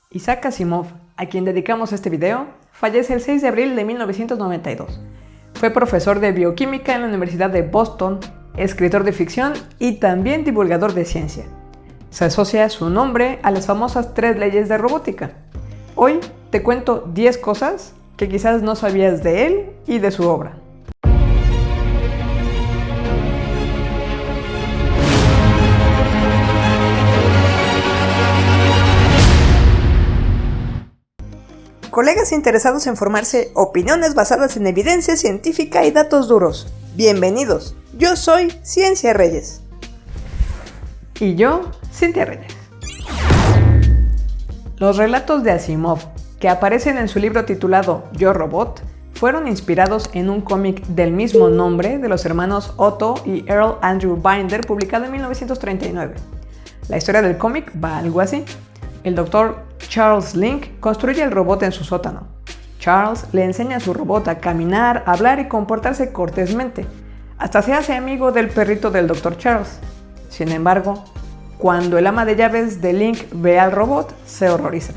Isaac Asimov, a quien dedicamos este video, fallece el 6 de abril de 1992. Fue profesor de bioquímica en la Universidad de Boston, escritor de ficción y también divulgador de ciencia. Se asocia su nombre a las famosas 3 leyes de robótica. Hoy te cuento 10 cosas que quizás no sabías de él y de su obra. Colegas interesados en formarse opiniones basadas en evidencia científica y datos duros. Bienvenidos, yo soy Ciencia Reyes. Y yo, Cintia Reyes. Los relatos de Asimov, que aparecen en su libro titulado Yo Robot, fueron inspirados en un cómic del mismo nombre de los hermanos Otto y Earl Andrew Binder, publicado en 1939. La historia del cómic va algo así. El doctor Charles Link construye el robot en su sótano. Charles le enseña a su robot a caminar, hablar y comportarse cortésmente. Hasta se hace amigo del perrito del Dr. Charles. Sin embargo, cuando el ama de llaves de Link ve al robot, se horroriza.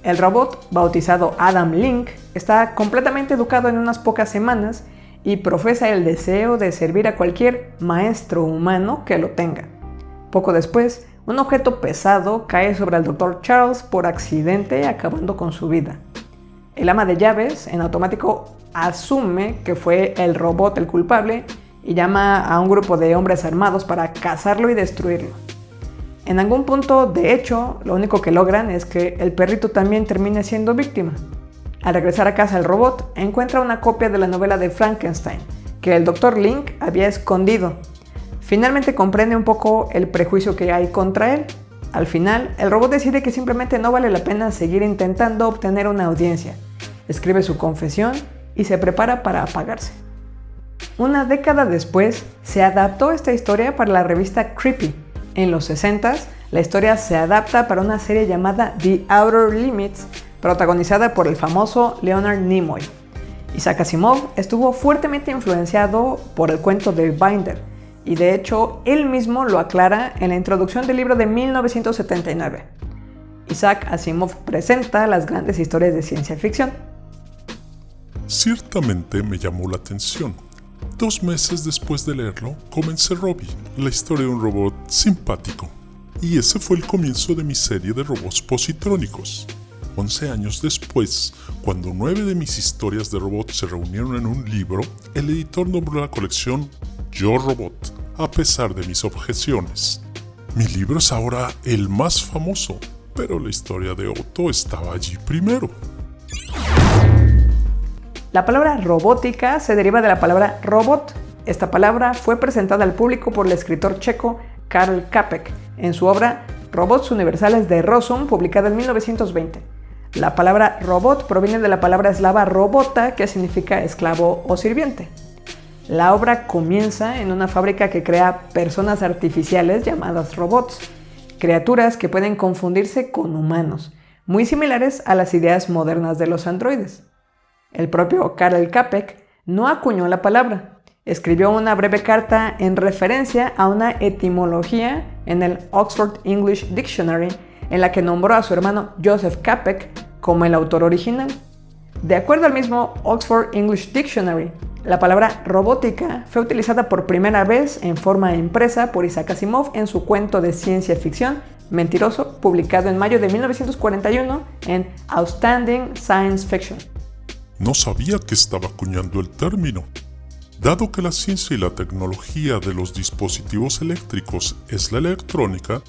El robot, bautizado Adam Link, está completamente educado en unas pocas semanas y profesa el deseo de servir a cualquier maestro humano que lo tenga. Poco después, un objeto pesado cae sobre el Dr. Charles por accidente, acabando con su vida. El ama de llaves, en automático, asume que fue el robot el culpable y llama a un grupo de hombres armados para cazarlo y destruirlo. En algún punto, de hecho, lo único que logran es que el perrito también termine siendo víctima. Al regresar a casa el robot encuentra una copia de la novela de Frankenstein, que el Dr. Link había escondido. Finalmente comprende un poco el prejuicio que hay contra él. Al final, el robot decide que simplemente no vale la pena seguir intentando obtener una audiencia. Escribe su confesión y se prepara para apagarse. Una década después, se adaptó esta historia para la revista Creepy. En los 60s, la historia se adapta para una serie llamada The Outer Limits, protagonizada por el famoso Leonard Nimoy. Isaac Asimov estuvo fuertemente influenciado por el cuento de Binder, y de hecho él mismo lo aclara en la introducción del libro de 1979. Isaac Asimov presenta las grandes historias de ciencia ficción. Ciertamente me llamó la atención. 2 meses después de leerlo, comencé Robbie, la historia de un robot simpático. Y ese fue el comienzo de mi serie de robots positrónicos. 11 años después, cuando 9 de mis historias de robots se reunieron en un libro, el editor nombró la colección Yo Robot, a pesar de mis objeciones. Mi libro es ahora el más famoso, pero la historia de Otto estaba allí primero. La palabra robótica se deriva de la palabra robot. Esta palabra fue presentada al público por el escritor checo Karel Čapek en su obra Robots Universales de Rozum, publicada en 1920. La palabra robot proviene de la palabra eslava robota, que significa esclavo o sirviente. La obra comienza en una fábrica que crea personas artificiales llamadas robots, criaturas que pueden confundirse con humanos, muy similares a las ideas modernas de los androides. El propio Karel Čapek no acuñó la palabra. Escribió una breve carta en referencia a una etimología en el Oxford English Dictionary, en la que nombró a su hermano Joseph Čapek como el autor original. De acuerdo al mismo Oxford English Dictionary, la palabra robótica fue utilizada por primera vez en forma impresa por Isaac Asimov en su cuento de ciencia ficción Mentiroso, publicado en mayo de 1941 en Outstanding Science Fiction. No sabía que estaba acuñando el término. Dado que la ciencia y la tecnología de los dispositivos eléctricos es la electrónica,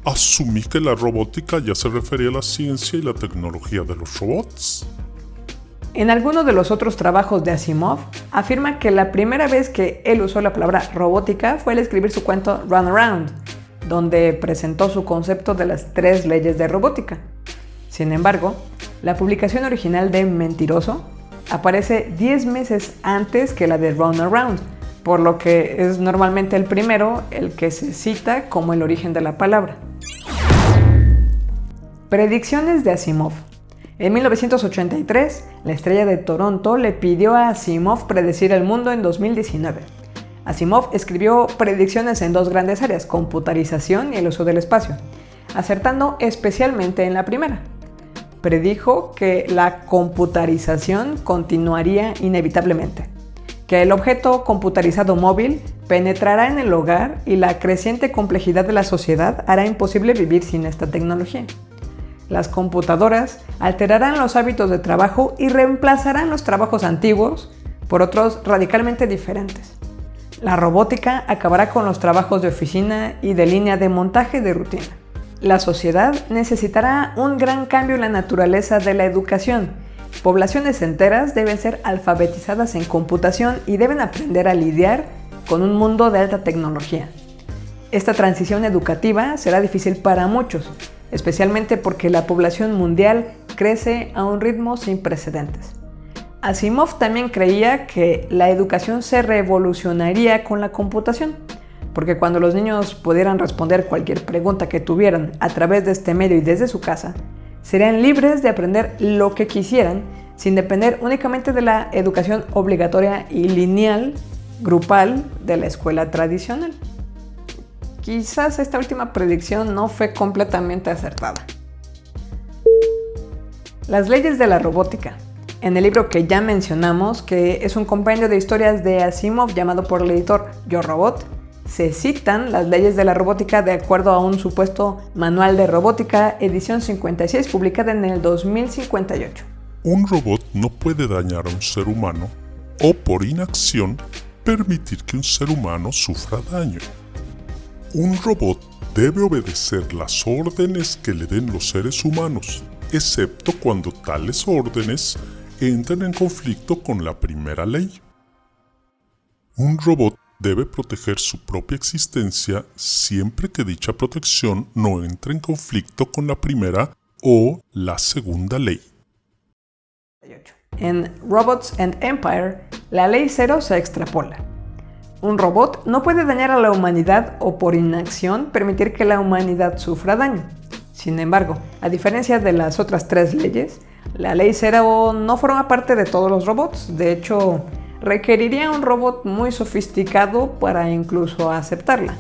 asumí que la robótica ya se refería a la ciencia y la tecnología de los robots. En alguno de los otros trabajos de Asimov, afirma que la primera vez que él usó la palabra robótica fue al escribir su cuento Runaround, donde presentó su concepto de las 3 leyes de robótica. Sin embargo, la publicación original de Mentiroso aparece 10 meses antes que la de Runaround, por lo que es normalmente el primero el que se cita como el origen de la palabra. Predicciones de Asimov. En 1983, la estrella de Toronto le pidió a Asimov predecir el mundo en 2019. Asimov escribió predicciones en 2 grandes áreas, computarización y el uso del espacio, acertando especialmente en la primera. predijo que la computarización continuaría inevitablemente, que el objeto computarizado móvil penetrará en el hogar y la creciente complejidad de la sociedad hará imposible vivir sin esta tecnología. Las computadoras alterarán los hábitos de trabajo y reemplazarán los trabajos antiguos por otros radicalmente diferentes. La robótica acabará con los trabajos de oficina y de línea de montaje de rutina. La sociedad necesitará un gran cambio en la naturaleza de la educación. Poblaciones enteras deben ser alfabetizadas en computación y deben aprender a lidiar con un mundo de alta tecnología. Esta transición educativa será difícil para muchos, especialmente porque la población mundial crece a un ritmo sin precedentes. Asimov también creía que la educación se revolucionaría con la computación, porque cuando los niños pudieran responder cualquier pregunta que tuvieran a través de este medio y desde su casa, serían libres de aprender lo que quisieran sin depender únicamente de la educación obligatoria y lineal, grupal, de la escuela tradicional. Quizás esta última predicción no fue completamente acertada. Las leyes de la robótica. En el libro que ya mencionamos, que es un compendio de historias de Asimov llamado por el editor Yo Robot, se citan las leyes de la robótica de acuerdo a un supuesto manual de robótica, edición 56, publicada en el 2058. Un robot no puede dañar a un ser humano o, por inacción, permitir que un ser humano sufra daño. Un robot debe obedecer las órdenes que le den los seres humanos, excepto cuando tales órdenes entran en conflicto con la primera ley. Un robot debe proteger su propia existencia siempre que dicha protección no entre en conflicto con la primera o la segunda ley. En Robots and Empire, la ley 0 se extrapola. Un robot no puede dañar a la humanidad o por inacción permitir que la humanidad sufra daño. Sin embargo, a diferencia de las otras tres leyes, la ley 0 no forma parte de todos los robots. De hecho, requeriría un robot muy sofisticado para incluso aceptarla.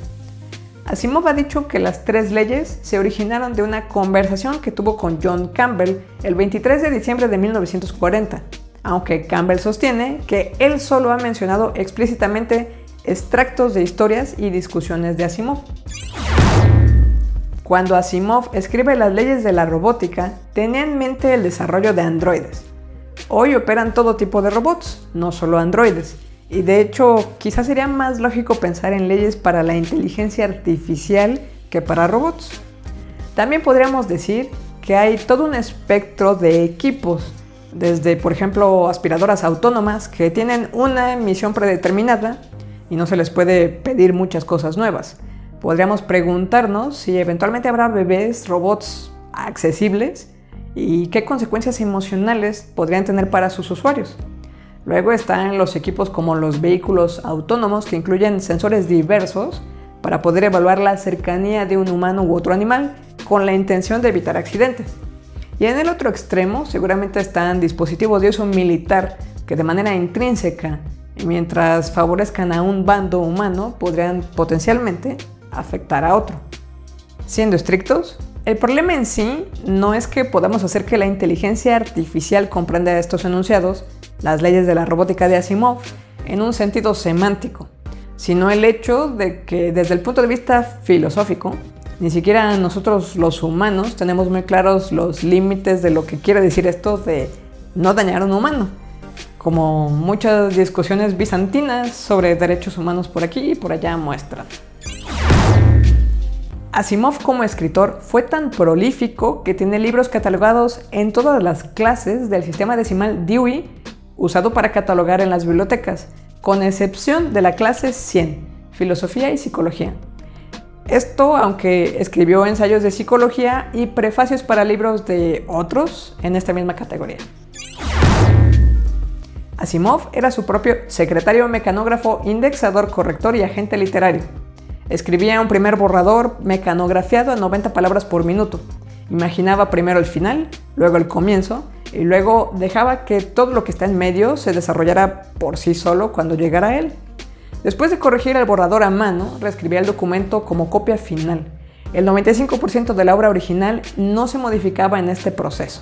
Asimov ha dicho que las tres leyes se originaron de una conversación que tuvo con John Campbell el 23 de diciembre de 1940, aunque Campbell sostiene que él solo ha mencionado explícitamente extractos de historias y discusiones de Asimov. Cuando Asimov escribe las leyes de la robótica, tenía en mente el desarrollo de androides. Hoy operan todo tipo de robots, no solo androides, y de hecho quizás sería más lógico pensar en leyes para la inteligencia artificial que para robots. También podríamos decir que hay todo un espectro de equipos, desde por ejemplo aspiradoras autónomas que tienen una misión predeterminada y no se les puede pedir muchas cosas nuevas. Podríamos preguntarnos si eventualmente habrá bebés robots accesibles y qué consecuencias emocionales podrían tener para sus usuarios. Luego están los equipos como los vehículos autónomos que incluyen sensores diversos para poder evaluar la cercanía de un humano u otro animal con la intención de evitar accidentes. Y en el otro extremo seguramente están dispositivos de uso militar que de manera intrínseca, mientras favorezcan a un bando humano, podrían potencialmente afectar a otro. Siendo estrictos, el problema en sí no es que podamos hacer que la inteligencia artificial comprenda estos enunciados, las leyes de la robótica de Asimov, en un sentido semántico, sino el hecho de que desde el punto de vista filosófico, ni siquiera nosotros los humanos tenemos muy claros los límites de lo que quiere decir esto de no dañar a un humano, como muchas discusiones bizantinas sobre derechos humanos por aquí y por allá muestran. Asimov como escritor fue tan prolífico que tiene libros catalogados en todas las clases del sistema decimal Dewey usado para catalogar en las bibliotecas, con excepción de la clase 100, Filosofía y Psicología. Esto aunque escribió ensayos de psicología y prefacios para libros de otros en esta misma categoría. Asimov era su propio secretario mecanógrafo, indexador, corrector y agente literario. Escribía un primer borrador mecanografiado a 90 palabras por minuto. Imaginaba primero el final, luego el comienzo, y luego dejaba que todo lo que está en medio se desarrollara por sí solo cuando llegara a él. Después de corregir el borrador a mano, reescribía el documento como copia final. El 95% de la obra original no se modificaba en este proceso.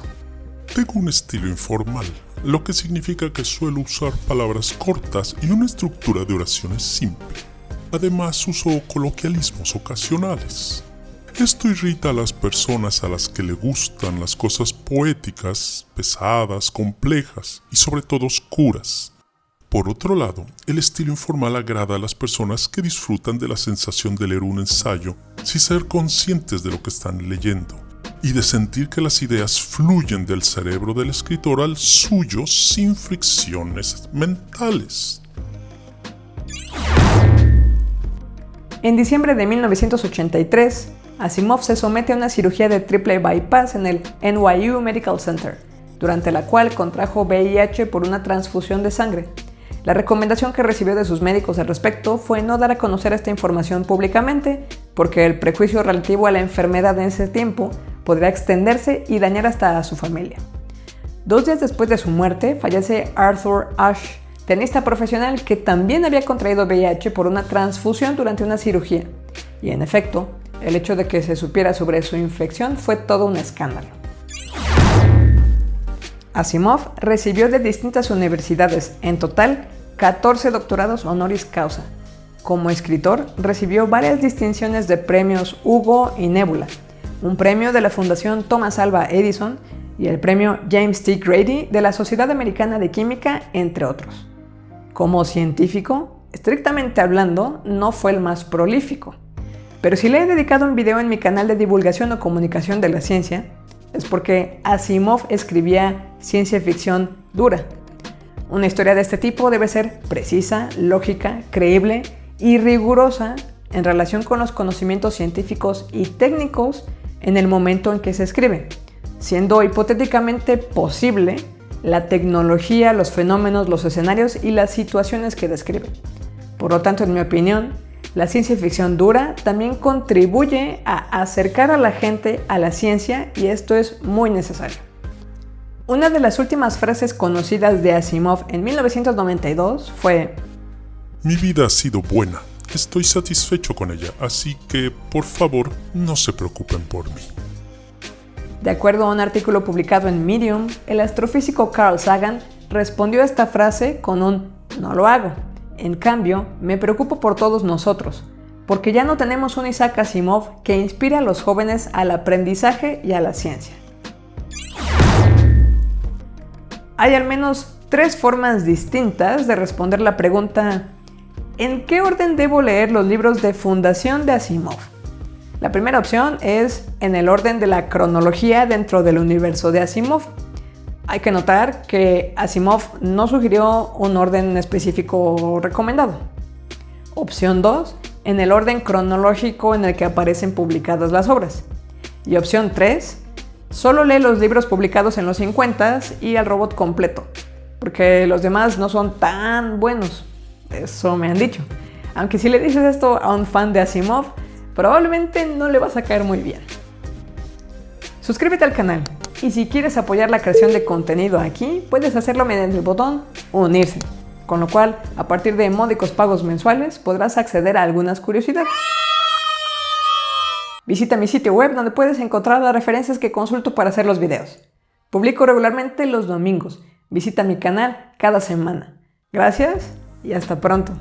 Tengo un estilo informal, lo que significa que suelo usar palabras cortas y una estructura de oraciones simple. Además, uso coloquialismos ocasionales. Esto irrita a las personas a las que le gustan las cosas poéticas, pesadas, complejas y sobre todo oscuras. Por otro lado, el estilo informal agrada a las personas que disfrutan de la sensación de leer un ensayo sin ser conscientes de lo que están leyendo y de sentir que las ideas fluyen del cerebro del escritor al suyo sin fricciones mentales. En diciembre de 1983, Asimov se somete a una cirugía de triple bypass en el NYU Medical Center, durante la cual contrajo VIH por una transfusión de sangre. La recomendación que recibió de sus médicos al respecto fue no dar a conocer esta información públicamente, porque el prejuicio relativo a la enfermedad en ese tiempo podría extenderse y dañar hasta a su familia. 2 días después de su muerte, fallece Arthur Ashe, tenista profesional que también había contraído VIH por una transfusión durante una cirugía. Y en efecto, el hecho de que se supiera sobre su infección fue todo un escándalo. Asimov recibió de distintas universidades, en total, 14 doctorados honoris causa. Como escritor, recibió varias distinciones de premios Hugo y Nebula, un premio de la Fundación Thomas Alva Edison y el premio James T. Grady de la Sociedad Americana de Química, entre otros. Como científico, estrictamente hablando, no fue el más prolífico. Pero si le he dedicado un video en mi canal de divulgación o comunicación de la ciencia, es porque Asimov escribía ciencia ficción dura. Una historia de este tipo debe ser precisa, lógica, creíble y rigurosa en relación con los conocimientos científicos y técnicos en el momento en que se escribe, siendo hipotéticamente posible la tecnología, los fenómenos, los escenarios y las situaciones que describe. Por lo tanto, en mi opinión, la ciencia ficción dura también contribuye a acercar a la gente a la ciencia y esto es muy necesario. Una de las últimas frases conocidas de Asimov en 1992 fue: Mi vida ha sido buena, estoy satisfecho con ella, así que por favor no se preocupen por mí. De acuerdo a un artículo publicado en Medium, el astrofísico Carl Sagan respondió a esta frase con un "no lo hago". En cambio, me preocupo por todos nosotros, porque ya no tenemos un Isaac Asimov que inspire a los jóvenes al aprendizaje y a la ciencia. Hay al menos 3 formas distintas de responder la pregunta: ¿en qué orden debo leer los libros de fundación de Asimov? La primera opción es en el orden de la cronología dentro del universo de Asimov. Hay que notar que Asimov no sugirió un orden específico recomendado. Opción 2, en el orden cronológico en el que aparecen publicadas las obras. Y opción 3, solo lee los libros publicados en los 50s y al robot completo, porque los demás no son tan buenos. Eso me han dicho. Aunque si le dices esto a un fan de Asimov, probablemente no le vas a caer muy bien. Suscríbete al canal. Y si quieres apoyar la creación de contenido aquí, puedes hacerlo mediante el botón Unirse, con lo cual, a partir de módicos pagos mensuales, podrás acceder a algunas curiosidades. Visita mi sitio web donde puedes encontrar las referencias que consulto para hacer los videos. Publico regularmente los domingos. Visita mi canal cada semana. Gracias y hasta pronto.